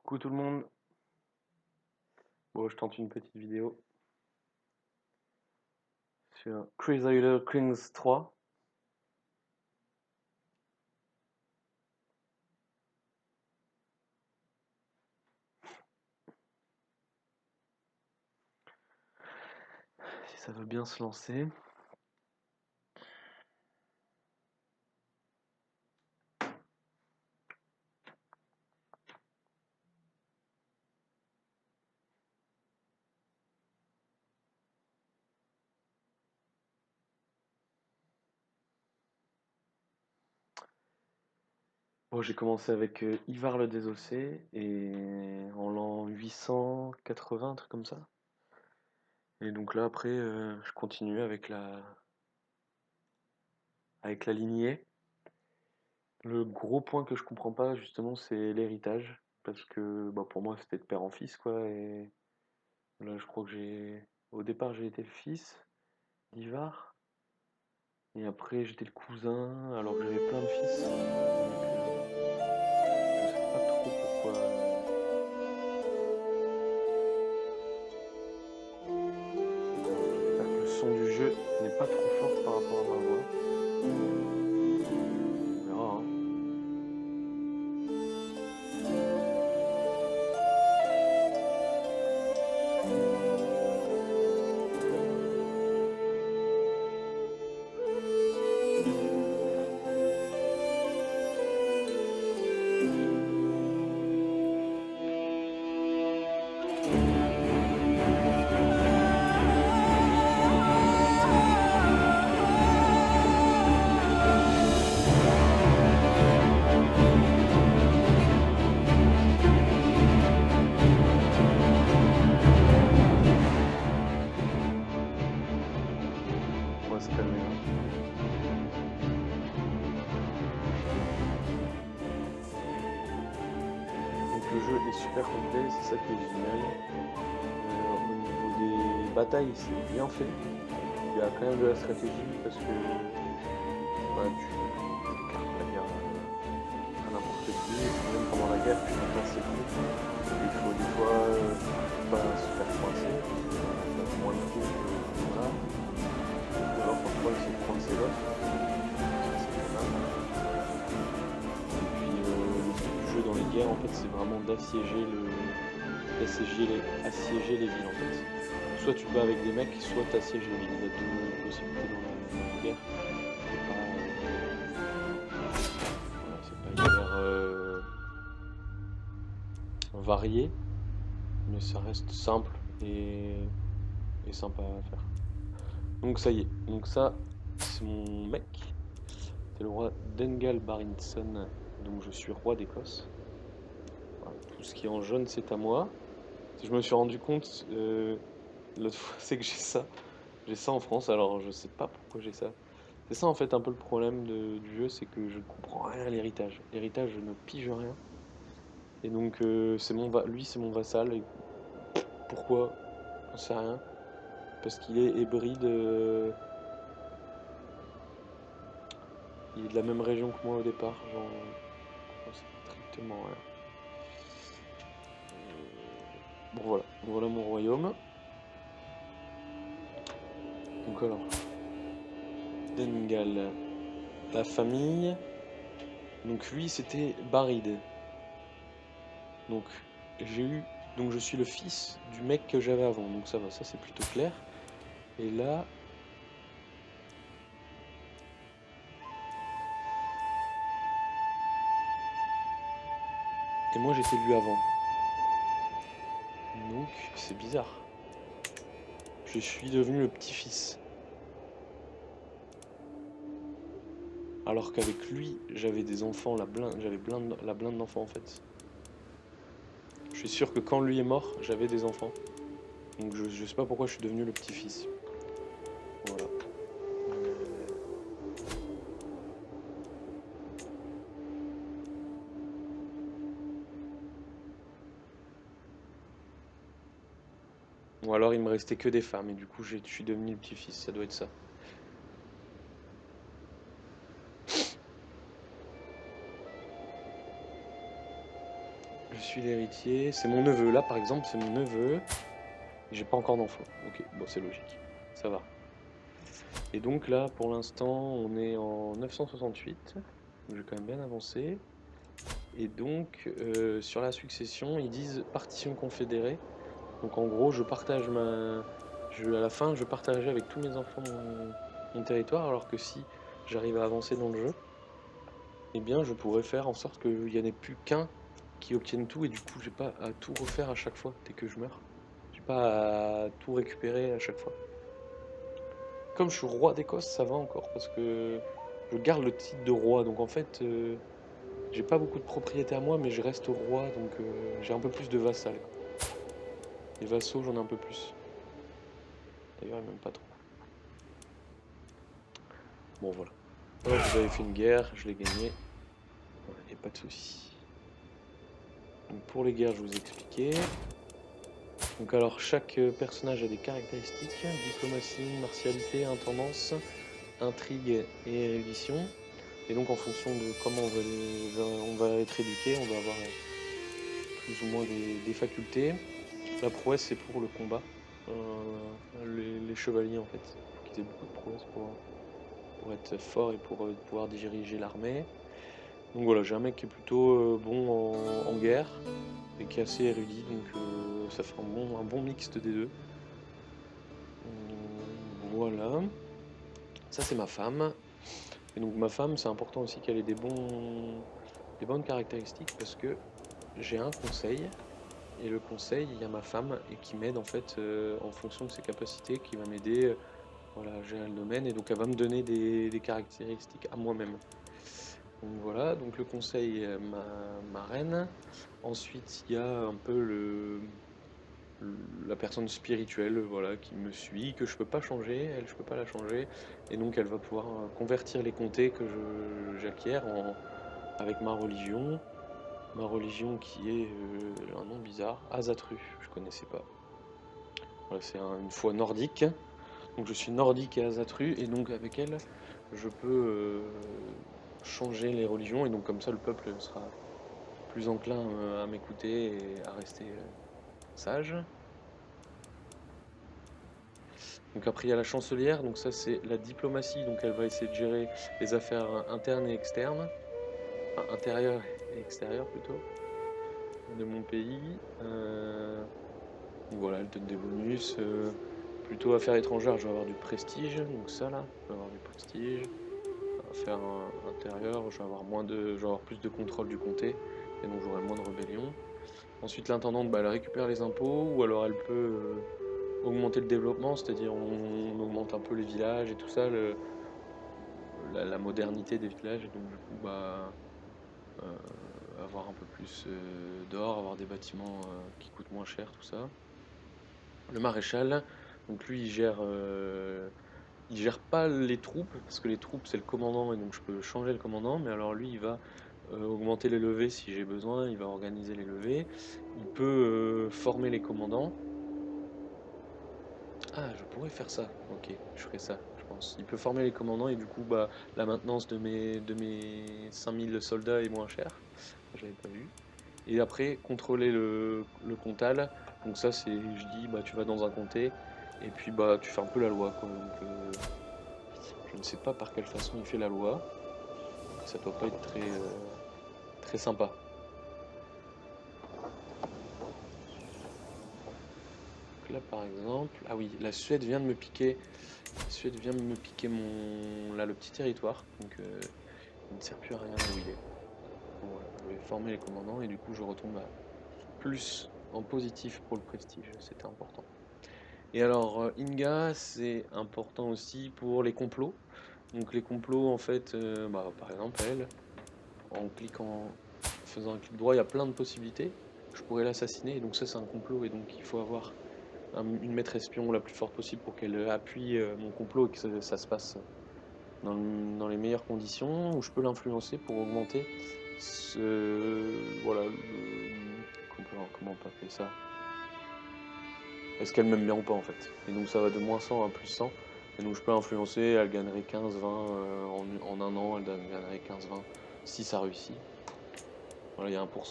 Coucou tout le monde. Bon, je tente une petite vidéo sur Crusader Kings 3. Si ça veut bien se lancer. Bon, j'ai commencé avec Ivar le Désossé et en l'an 880, un truc comme ça. Et donc là après, je continue avec la lignée. Le gros point que je comprends pas justement, c'est l'héritage, parce que bah, pour moi c'était de père en fils quoi. Et là, je crois que au départ j'ai été le fils d'Ivar. Et après, j'étais le cousin, alors que j'avais plein de fils. Je sais pas trop pourquoi. J'espère que le son du jeu n'est pas trop fort par rapport à ma voix. On verra, hein. On va se calmer là. Donc le jeu est super complet, c'est ça qui est génial. Au niveau des batailles, c'est bien fait. Il y a quand même de la stratégie parce que bah, tu cartes la guerre à n'importe qui. Même pendant la guerre, tu peux placer le truc. Il faut des fois pas se faire coincer, moins de coups, voilà. Ou alors parfois essayer de coincer l'autre. Ça, c'est pas mal. Et puis le but du jeu dans les guerres, en fait, c'est vraiment assiéger les villes, en fait. Soit tu te bats avec des mecs, soit tu assièges les villes. Il y a deux possibilités dans la guerre. C'est pas hyper varié, mais ça reste simple et sympa à faire. Donc ça y est, donc ça c'est mon mec, c'est le roi Dengal Barinson, donc je suis roi d'Écosse. Voilà, tout ce qui est en jaune c'est à moi. Je me suis rendu compte l'autre fois c'est que j'ai ça en France, alors je sais pas pourquoi j'ai ça. C'est ça en fait un peu le problème du jeu, c'est que je ne comprends rien à l'héritage. L'héritage je ne pige rien. Et donc lui c'est mon vassal, et pourquoi? J'en sais rien. Parce qu'il est hybride. Il est de la même région que moi au départ. J'en sais strictement rien. Bon voilà. Voilà mon royaume. Donc alors. Dengal. La famille. Donc lui c'était Baride. Donc j'ai eu. Donc je suis le fils du mec que j'avais avant. Donc ça va, ça c'est plutôt clair. Et là. Et moi j'étais lui avant. Donc c'est bizarre. Je suis devenu le petit-fils. Alors qu'avec lui, j'avais des enfants, la blinde d'enfants en fait. Je suis sûr que quand lui est mort, j'avais des enfants. Donc je sais pas pourquoi je suis devenu le petit-fils. Voilà. Ou alors il me restait que des femmes et du coup je suis devenu le petit-fils, ça doit être ça. Je suis l'héritier. C'est mon neveu. Là, par exemple, c'est mon neveu. J'ai pas encore d'enfant. Ok, bon, c'est logique. Ça va. Et donc là, pour l'instant, on est en 968. Donc j'ai quand même bien avancé. Et donc, sur la succession, ils disent partition confédérée. Donc en gros, à la fin, je partageais avec tous mes enfants mon territoire, alors que si j'arrive à avancer dans le jeu, eh bien, je pourrais faire en sorte qu'il n'y en ait plus qu'un qui obtienne tout, et du coup, j'ai pas à tout refaire à chaque fois dès que je meurs. J'ai pas à tout récupérer à chaque fois. Comme je suis roi d'Écosse, ça va encore, parce que je garde le titre de roi, donc en fait, j'ai pas beaucoup de propriétés à moi, mais je reste roi, donc j'ai un peu plus de vassals. Les vassaux, j'en ai un peu plus. D'ailleurs, même pas trop. Bon, voilà. Hop, j'avais fait une guerre, je l'ai gagnée. Voilà, y a pas de souci. Donc pour les guerres, je vous ai expliqué. Donc alors, chaque personnage a des caractéristiques. Diplomatie, martialité, intendance, intrigue et érudition. Et donc en fonction de comment on va être éduqué, on va avoir plus ou moins des facultés. La prouesse, c'est pour le combat. Les chevaliers, en fait, faut qu'ils aient beaucoup de prouesse pour être fort et pour pouvoir diriger l'armée. Donc voilà, j'ai un mec qui est plutôt bon en guerre et qui est assez érudit, donc ça fait un bon mixte des deux. Voilà. Ça, c'est ma femme. Et donc ma femme, c'est important aussi qu'elle ait des bonnes caractéristiques parce que j'ai un conseil. Et le conseil, il y a ma femme et qui m'aide en fait en fonction de ses capacités, qui va m'aider voilà, à gérer le domaine. Et donc elle va me donner des caractéristiques à moi-même. Donc voilà, donc le conseil, ma reine. Ensuite, il y a un peu la personne spirituelle, voilà, qui me suit, que je peux pas changer, elle, je peux pas la changer. Et donc elle va pouvoir convertir les comtés que j'acquiers avec ma religion. Ma religion qui est un nom bizarre, Azatru, je connaissais pas. Voilà, c'est une foi nordique. Donc je suis nordique et Azatru, et donc avec elle, je peux changer les religions, et donc comme ça le peuple sera plus enclin à m'écouter et à rester sage. Donc après il y a la chancelière, donc ça c'est la diplomatie, donc elle va essayer de gérer les affaires internes et externes, enfin intérieures et extérieures plutôt, de mon pays. Donc voilà, elle donne des bonus. Plutôt affaires étrangères, je vais avoir du prestige, donc ça là, je vais avoir du prestige. Affaires intérieures, je vais avoir plus de contrôle du comté, et donc j'aurai moins de rébellions. Ensuite, l'intendante, bah, elle récupère les impôts, ou alors elle peut augmenter le développement, c'est-à-dire on augmente un peu les villages et tout ça, la modernité des villages, et donc du coup, bah, avoir un peu plus d'or, avoir des bâtiments qui coûtent moins cher, tout ça. Le maréchal, donc lui, il gère pas les troupes, parce que les troupes, c'est le commandant, et donc je peux changer le commandant, mais alors lui, il va augmenter les levées si j'ai besoin, il va organiser les levées, il peut former les commandants. Ah, je pourrais faire ça, ok, je ferai ça, je pense. Il peut former les commandants, et du coup, bah, la maintenance de mes 5000 soldats est moins chère, j'avais pas vu. Et après, contrôler le comtal, donc ça, je dis, bah, tu vas dans un comté, et puis bah, tu fais un peu la loi, quoi. Donc, je ne sais pas par quelle façon il fait la loi. Ça doit pas être très sympa. Donc là par exemple, ah oui, la Suède vient de me piquer. La Suède vient de me piquer le petit territoire. Donc il ne sert plus à rien là où il est. Bon, voilà, je vais former les commandants et du coup je retombe à plus en positif pour le prestige. C'était important. Et alors Inga, c'est important aussi pour les complots. Donc les complots en fait, bah, par exemple elle, en faisant un clic droit, il y a plein de possibilités. Je pourrais l'assassiner, et donc ça c'est un complot, et donc il faut avoir une maître espion la plus forte possible pour qu'elle appuie mon complot et que ça se passe dans les meilleures conditions, ou je peux l'influencer pour augmenter voilà, comment on peut appeler ça? Est-ce qu'elle m'aime bien ou pas en fait? Et donc ça va de -100 à +100, et donc je peux influencer, elle gagnerait 15-20 en un an, elle gagnerait 15-20 si ça réussit. Voilà, il y a 1%